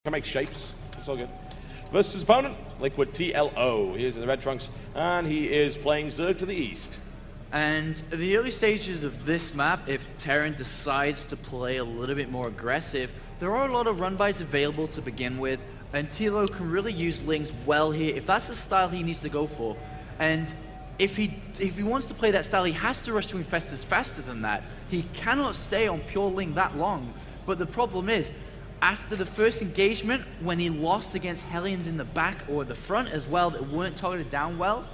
Can make shapes. It's all good. Versus his opponent, Liquid TLO. He is in the red trunks, and he is playing Zerg to the east. And in the early stages of this map, if Terran decides to play a little bit more aggressive, there are a lot of run-bys available to begin with, and TLO can really use Lings well here if that's the style he needs to go for. And if he wants to play that style, he has to rush to Infestors faster than that. He cannot stay on pure Ling that long. But the problem is, after the first engagement, when he lost against Hellions in the back or the front as well that weren't targeted down well,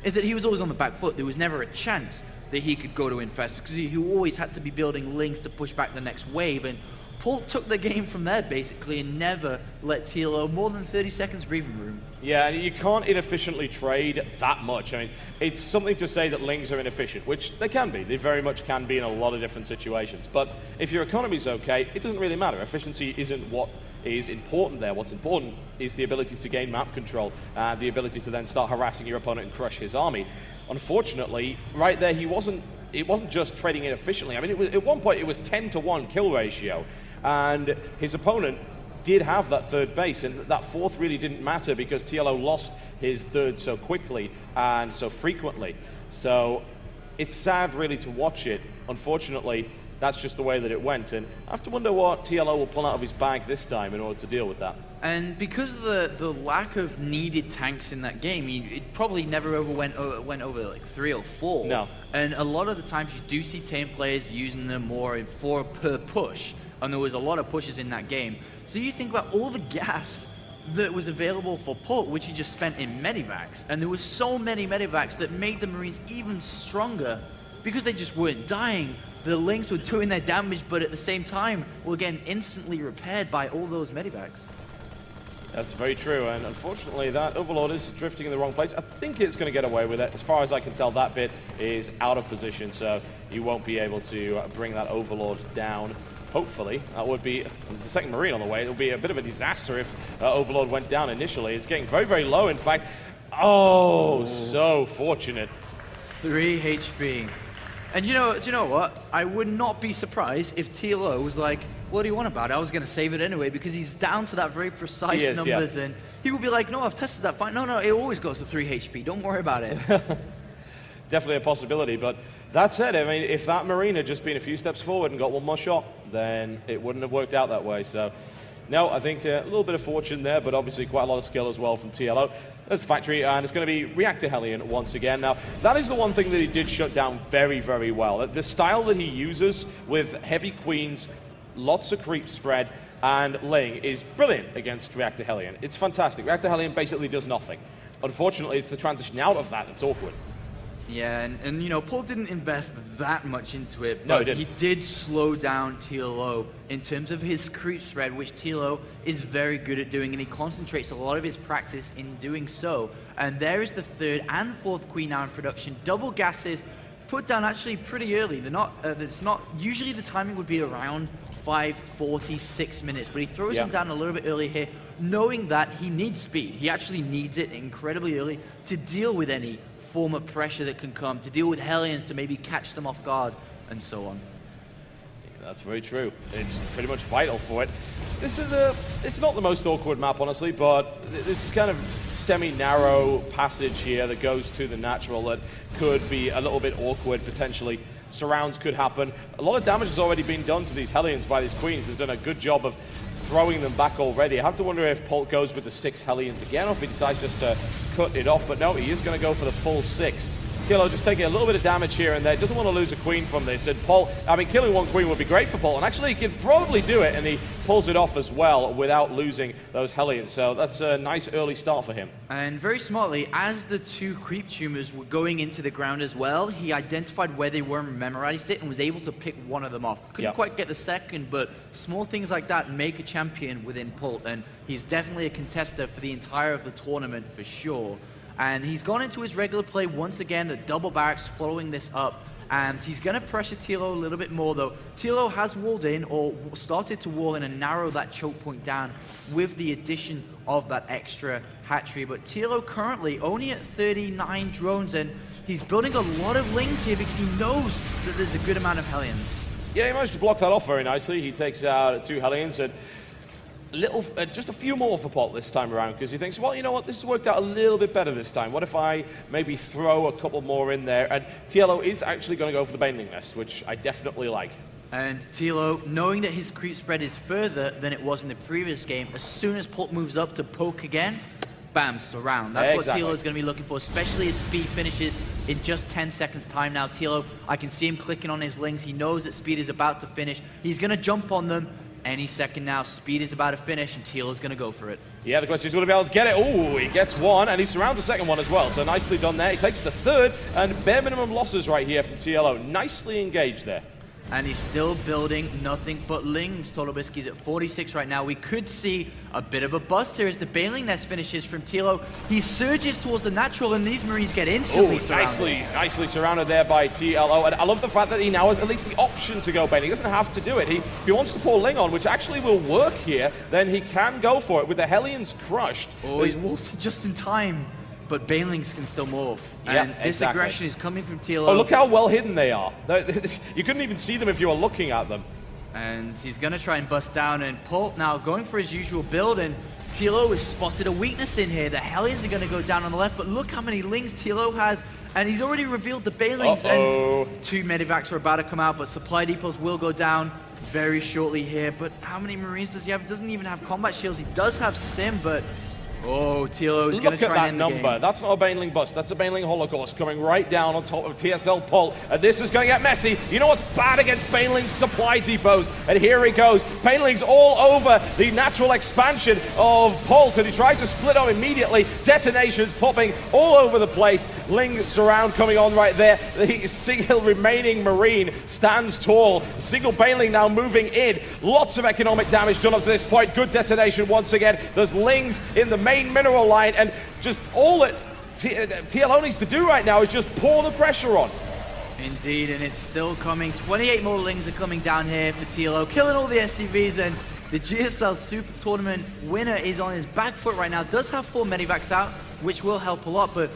is that he was always on the back foot. There was never a chance that he could go to Infestors because he always had to be building Lings to push back the next wave. And Polt took the game from there, basically, and never let TLO more than 30 seconds breathing room. Yeah, and you can't inefficiently trade that much. I mean, it's something to say that Lings are inefficient, which they can be. They very much can be in a lot of different situations. But if your economy's okay, it doesn't really matter. Efficiency isn't what is important there. What's important is the ability to gain map control, the ability to then start harassing your opponent and crush his army. Unfortunately, right there, it wasn't just trading inefficiently. I mean, at one point, it was 10-to-1 kill ratio. And his opponent did have that third base, and that fourth really didn't matter because TLO lost his third so quickly and so frequently. So it's sad really to watch it. Unfortunately, that's just the way that it went, and I have to wonder what TLO will pull out of his bag this time in order to deal with that. And because of the lack of needed tanks in that game, it probably never went over like 3 or 4. No. And a lot of the times you do see team players using them more in 4 per push. And there was a lot of pushes in that game. So you think about all the gas that was available for Polt, which he just spent in medivacs. And there was so many medivacs that made the Marines even stronger because they just weren't dying. The Lings were doing their damage, but at the same time were getting instantly repaired by all those medivacs. That's very true, and unfortunately that Overlord is drifting in the wrong place. I think it's going to get away with it. As far as I can tell, that bit is out of position, so you won't be able to bring that Overlord down. Hopefully, that would be, there's a second Marine on the way. It would be a bit of a disaster if Overlord went down initially. It's getting very, very low, in fact. Oh, so fortunate. 3 HP. And do you know what? I would not be surprised if TLO was like, what do you want about it? I was going to save it anyway, because he's down to that very precise numbers, yeah. And he would be like, no, I've tested that fine. No, it always goes to 3 HP. Don't worry about it. Definitely a possibility, but that said, I mean, if that Marine had just been a few steps forward and got one more shot, then it wouldn't have worked out that way. So, no, I think a little bit of fortune there, but obviously quite a lot of skill as well from TLO. There's the factory, and it's going to be Reactor Hellion once again. Now, that is the one thing that he did shut down very, very well. The style that he uses with heavy queens, lots of creep spread, and Ling is brilliant against Reactor Hellion. It's fantastic. Reactor Hellion basically does nothing. Unfortunately, it's the transition out of that that's awkward. Yeah, and you know, Polt didn't invest that much into it, but no, he did slow down TLO in terms of his creep spread, which TLO is very good at doing, and he concentrates a lot of his practice in doing so. And there is the 3rd and 4th Queen now in production. Double gases put down actually pretty early. They're not, it's not, usually the timing would be around 5:40, 6 minutes, but he throws them down a little bit early here, knowing that he needs speed. He actually needs it incredibly early to deal with any form of pressure that can come, to deal with Hellions, to maybe catch them off guard, and so on. Yeah, that's very true. It's pretty much vital for it. This is it's not the most awkward map, honestly, but this is kind of semi-narrow passage here that goes to the natural that could be a little bit awkward, potentially. Surrounds could happen. A lot of damage has already been done to these Hellions by these Queens. They've done a good job of throwing them back already. I have to wonder if Polt goes with the 6 Hellions again, or if he decides just to cut it off, but no, he is going to go for the full 6. TLO just taking a little bit of damage here and there. Doesn't want to lose a Queen from this, and Polt, I mean, killing 1 Queen would be great for Polt, and actually he can probably do it, and he pulls it off as well without losing those Hellions, so that's a nice early start for him. And very smartly, as the 2 creep tumors were going into the ground as well, he identified where they were and memorized it, and was able to pick one of them off. Couldn't quite get the second, but small things like that make a champion within Polt, and he's definitely a contester for the entire of the tournament for sure. And he's gone into his regular play once again, the double barracks following this up. And he's going to pressure TLO a little bit more, though. TLO has walled in, or started to wall in and narrow that choke point down with the addition of that extra hatchery. But TLO currently only at 39 drones, and he's building a lot of Lings here because he knows that there's a good amount of Hellions. Yeah, he managed to block that off very nicely. He takes out 2 Hellions, and just a few more for Polt this time around, because he thinks, well, you know what, this has worked out a little bit better this time. What if I maybe throw a couple more in there? And TLO is actually going to go for the Baneling Nest, which I definitely like. And TLO, knowing that his creep spread is further than it was in the previous game, as soon as Polt moves up to poke again, bam, surround. That's what TLO is going to be looking for, especially as speed finishes in just 10 seconds time now. TLO, I can see him clicking on his lings. He knows that speed is about to finish. He's going to jump on them any second now. Speed is about to finish, and TLO is going to go for it. Yeah, the question is, will he be able to get it? Oh, he gets one, and he surrounds the second one as well. So nicely done there. He takes the third, and bare minimum losses right here from TLO. Nicely engaged there. And he's still building nothing but lings. Tolobiski's at 46 right now. We could see a bit of a bust here as the Baneling Nest finishes from TLO. He surges towards the natural, and these Marines get instantly surrounded. Nicely surrounded there by TLO. And I love the fact that he now has at least the option to go Baneling. He doesn't have to do it. If he wants to pour Ling on, which actually will work here, then he can go for it. With the Hellions crushed. Oh, he's waltzing just in time. But Banelings can still morph. Yeah, and this aggression is coming from TLO. Oh, look how well hidden they are. You couldn't even see them if you were looking at them. And he's going to try and bust down. And Polt now going for his usual build. And TLO has spotted a weakness in here. The Hellions are going to go down on the left. But look how many Lings TLO has. And he's already revealed the Banelings. And 2 Medivacs are about to come out. But supply depots will go down very shortly here. But how many Marines does he have? He doesn't even have combat shields. He does have Stim, but... Oh, TLO is going to try and end the game. Look at that number. That's not a Baneling bust. That's a Baneling Holocaust coming right down on top of TSL Polt. And this is going to get messy. You know what's bad against Baneling's supply depots? And here he goes. Baneling's all over the natural expansion of Polt. And he tries to split on immediately. Detonations popping all over the place. Ling surround coming on right there. The single remaining Marine stands tall. Single Baneling now moving in. Lots of economic damage done up to this point. Good detonation once again. There's Lings in the main mineral line, and just all that TLO needs to do right now is just pour the pressure on. Indeed, and it's still coming. 28 more Lings are coming down here for TLO, killing all the SCVs, and the GSL Super Tournament winner is on his back foot right now. Does have 4 Medivacs out, which will help a lot, but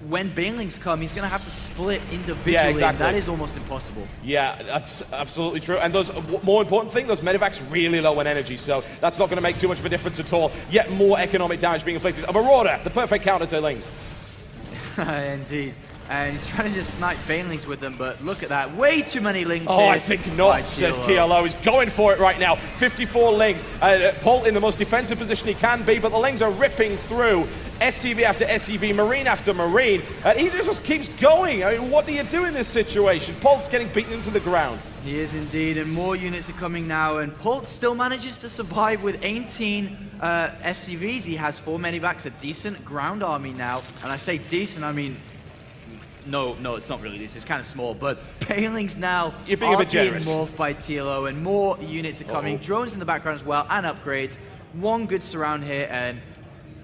when Banelings come, he's going to have to split individually, yeah, exactly. And that is almost impossible. Yeah, that's absolutely true. And those, more important thing, those Medivac's really low in energy, so that's not going to make too much of a difference at all. Yet more economic damage being inflicted. A Marauder, the perfect counter to Lings. Indeed. And he's trying to just snipe Banelings with them, but look at that. Way too many Lings here. I think not, says TLO. He's going for it right now. 54 Lings. Polt in the most defensive position he can be, but the Lings are ripping through. SCV after SCV, Marine after Marine. He just keeps going. I mean, what do you do in this situation? Polt's getting beaten into the ground. He is indeed, and more units are coming now, and Polt still manages to survive with 18 SCVs. He has 4 Medivacs, a decent ground army now. And I say decent, I mean... No, it's not really this. It's kind of small, but Banelings now You're being a bit generous. Morphed by TLO, and more units are coming. Drones in the background as well, and upgrades. One good surround here, and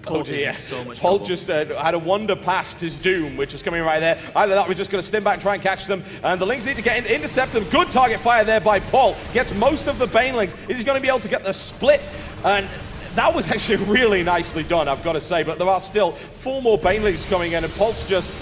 Polt is in so much trouble. Polt just had a wander past his doom, which is coming right there. Either that, we're just going to stim back and try and catch them. And the Lings need to get in, intercept them. Good target fire there by Polt. Gets most of the Banelings. He's going to be able to get the split. And that was actually really nicely done, I've got to say. But there are still 4 more Banelings coming in, and Polt's just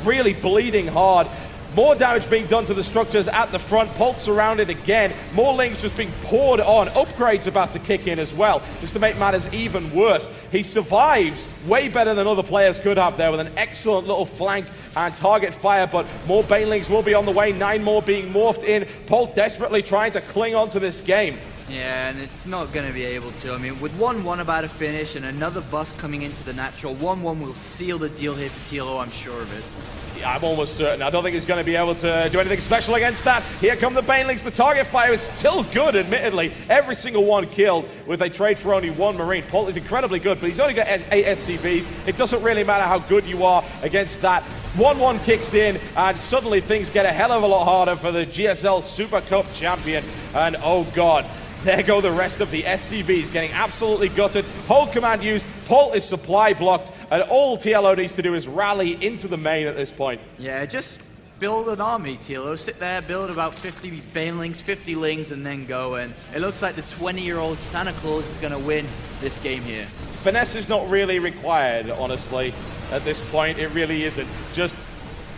really bleeding hard. More damage being done to the structures at the front. Polt surrounded again. More Lings just being poured on. Upgrades about to kick in as well, just to make matters even worse. He survives way better than other players could have there with an excellent little flank and target fire, but more Banelings will be on the way. 9 more being morphed in. Polt desperately trying to cling on to this game. Yeah, and it's not going to be able to. I mean, with 1-1 about to finish and another bust coming into the natural, 1-1 will seal the deal here for TLO, I'm sure of it. Yeah, I'm almost certain. I don't think he's going to be able to do anything special against that. Here come the Banelings. The target fire is still good, admittedly. Every single one killed with a trade for only 1 Marine. Polt is incredibly good, but he's only got 8 SCVs. It doesn't really matter how good you are against that. 1-1 kicks in, and suddenly things get a hell of a lot harder for the GSL Super Cup champion. And oh god, there go the rest of the SCVs getting absolutely gutted. Hold command used. Polt is supply blocked, and all TLO needs to do is rally into the main at this point. Yeah, just build an army, TLO. Sit there, build about 50 Banelings, 50 Lings, and then go. And it looks like the 20-year-old Santa Claus is going to win this game here. Finesse is not really required, honestly, at this point. It really isn't. Just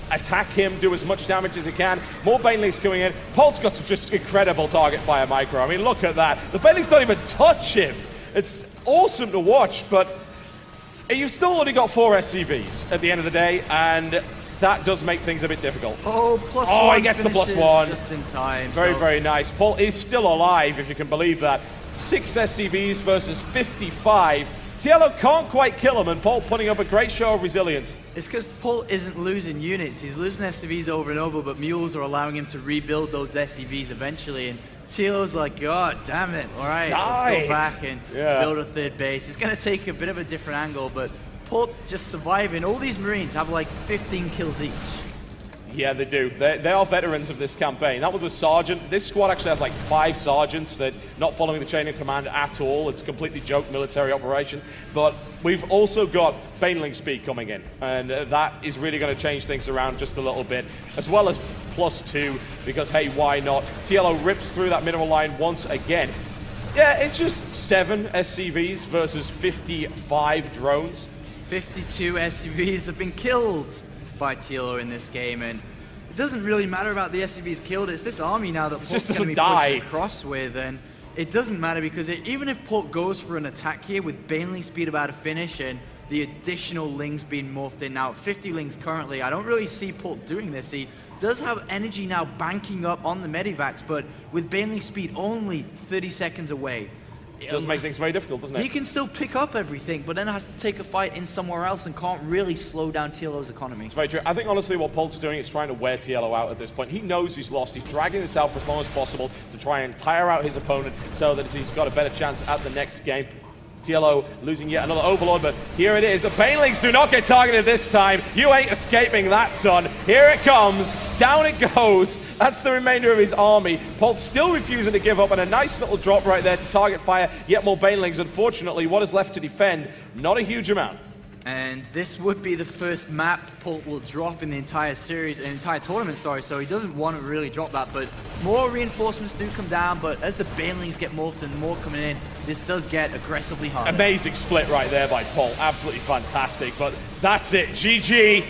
attack him, do as much damage as he can. More Banelings coming in. Polt's got some just incredible target fire micro. I mean, look at that. The Banelings don't even touch him. It's awesome to watch, but you've still only got 4 SCVs at the end of the day, and that does make things a bit difficult. Oh, +1. Oh, he gets the +1. Just in time. Very, very nice. Polt is still alive, if you can believe that. 6 SCVs versus 55. TLO can't quite kill him, and Polt putting up a great show of resilience. It's because Polt isn't losing units. He's losing SCVs over and over, but mules are allowing him to rebuild those SCVs eventually. And TLO's like, God damn it. All right, let's go back and build a third base. It's going to take a bit of a different angle, but Polt just surviving. All these Marines have like 15 kills each. Yeah, they do. They are veterans of this campaign. That was a sergeant. This squad actually has like 5 sergeants that not following the chain of command at all. It's a completely joke military operation. But we've also got baneling speed coming in, and that is really going to change things around just a little bit, as well as +2, because hey, why not? TLO rips through that mineral line once again. Yeah, it's just 7 SCVs versus 55 drones. 52 SCVs have been killed by TLO in this game, and it doesn't really matter about the SCVs killed. It's this army now that Polt's going to be pushing across with, and it doesn't matter because even if Polt goes for an attack here with baneling speed about to finish and the additional Lings being morphed in now, 50 Lings currently, I don't really see Polt doing this. He does have energy now banking up on the medivacs, but with baneling speed only 30 seconds away. It does make things very difficult, doesn't it? He can still pick up everything, but then has to take a fight in somewhere else and can't really slow down TLO's economy. It's very true. I think, honestly, what Polt's doing is trying to wear TLO out at this point. He knows he's lost. He's dragging this out for as long as possible to try and tire out his opponent so that he's got a better chance at the next game. TLO losing yet another Overlord, but here it is. The Banelings do not get targeted this time. You ain't escaping that, son. Here it comes. Down it goes. That's the remainder of his army. Polt still refusing to give up, and a nice little drop right there to target fire yet more Banelings. Unfortunately, what is left to defend? Not a huge amount. And this would be the first map Polt will drop in the entire series, entire tournament, sorry, so he doesn't want to really drop that, but more reinforcements do come down, but as the Banelings get morphed and more coming in, this does get aggressively harder. Amazing split right there by Polt, absolutely fantastic, but that's it, GG.